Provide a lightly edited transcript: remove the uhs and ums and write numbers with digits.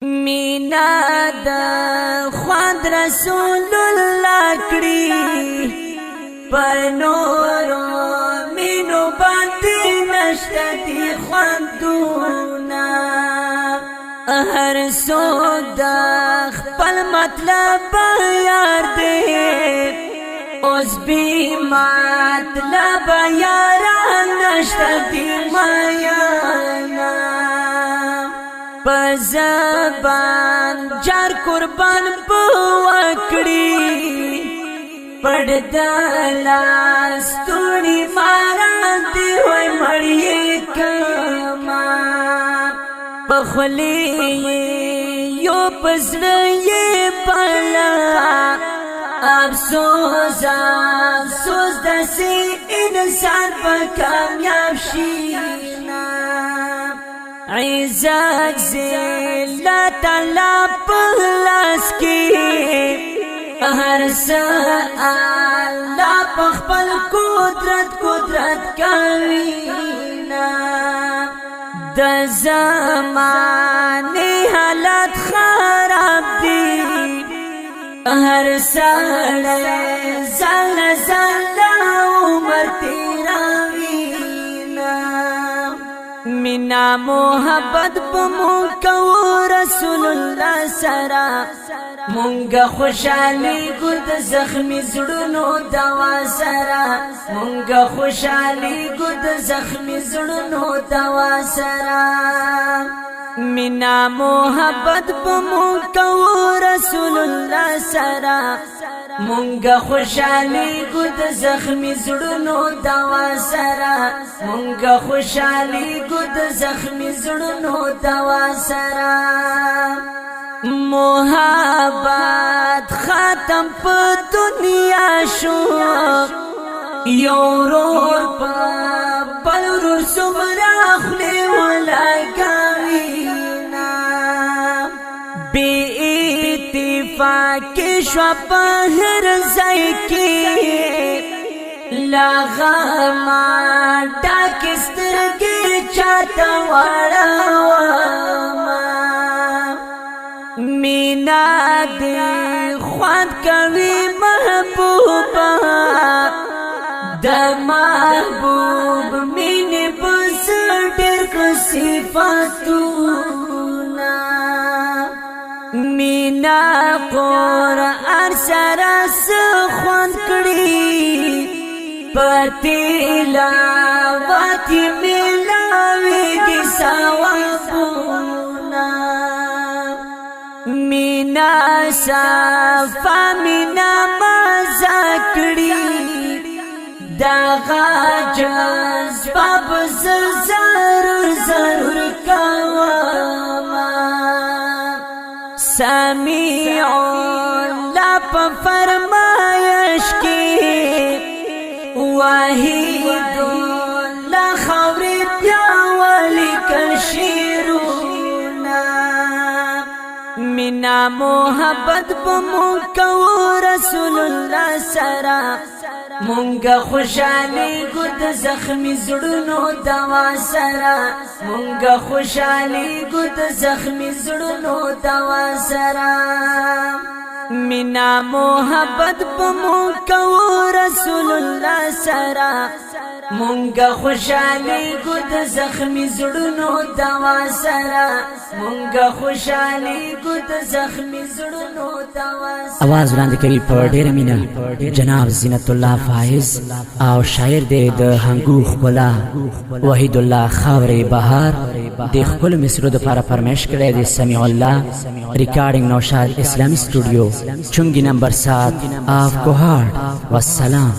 مینا دا خواد رسول اللہ کری پنورو مینو باندی نشتی خواندونا ہر سو دا خپل مطلب یار دے اس بھی مطلب یاران نشتی مایانا پزبان جار قربان بوکڑی پڑدالا ستوڑی مارانتی ہوئی مڑی کما پخلی یو پزڑی پلا افسوس افسوس دسی انسان پا کامیاب شینا عزت ذلت اللہ پلاس کی ہر سا اللہ پخپل قدرت قدرت کرینا دا زمانی حالت خراب دی ہر ساڑے زل زل عمر تیراوینا مینا محبت بمونکو رسول اللہ سرا مونگا خوشحالی گود زخمی زڑنو دوا سرا مونگا خوشحالی گود زخمی زڑنو دوا سرا مینا محبت بمونکو رسول اللہ سرا مونگا خوشحالی گود زخمی زڑنو دوا سرا مونگا خوشحالی گود زخمی زڑنو دوا سرا محبت ختم پا دنیا شو یورور پا بلور سمرا خلی ولگاوینا بی اتفاق شو پا ہر زیکی لغما ڈاکسترگی چاہتا وڑاواما مینا دی خواد کوي محبوبا دا محبوب مینه بس ډېر کو صفاتونا مینا قرآن سره خوند کړي پتیلا واتی ملاوي دي ثوابونه مینا صفا مینا مزاکڑی داغا جذباب ضرور ضرور کواما سمیع اللہ پا فرمایش کی واحد اللہ خوری پیاوالی کرشیرونا مینا محبت بمونکو رسول اللہ سرا مونگا خوشحالی گود زخمی زڑنو دوا سرا مونگا خوشحالی گود زخمی زڑنو دوا سرا مینا محبت بمونکو رسول اللہ سرا مونگا خوشحالی گود زخمی زڑنو دوا سرا مونگا خوشحالی گود زخمی زڑنو دوا سرا आवाज وړاندې کوي په ډېره مینه جناب زینت الله فایز او شاعر دی د هنګو ښکلا وحید الله خاورې بهار د خپل مصرو دپاره فرمایش کړی دی سمیع الله ریکارډینګ نوشاد اسلامي سټوډیو چونګي نمبر 7 آف کوهاټ والسلام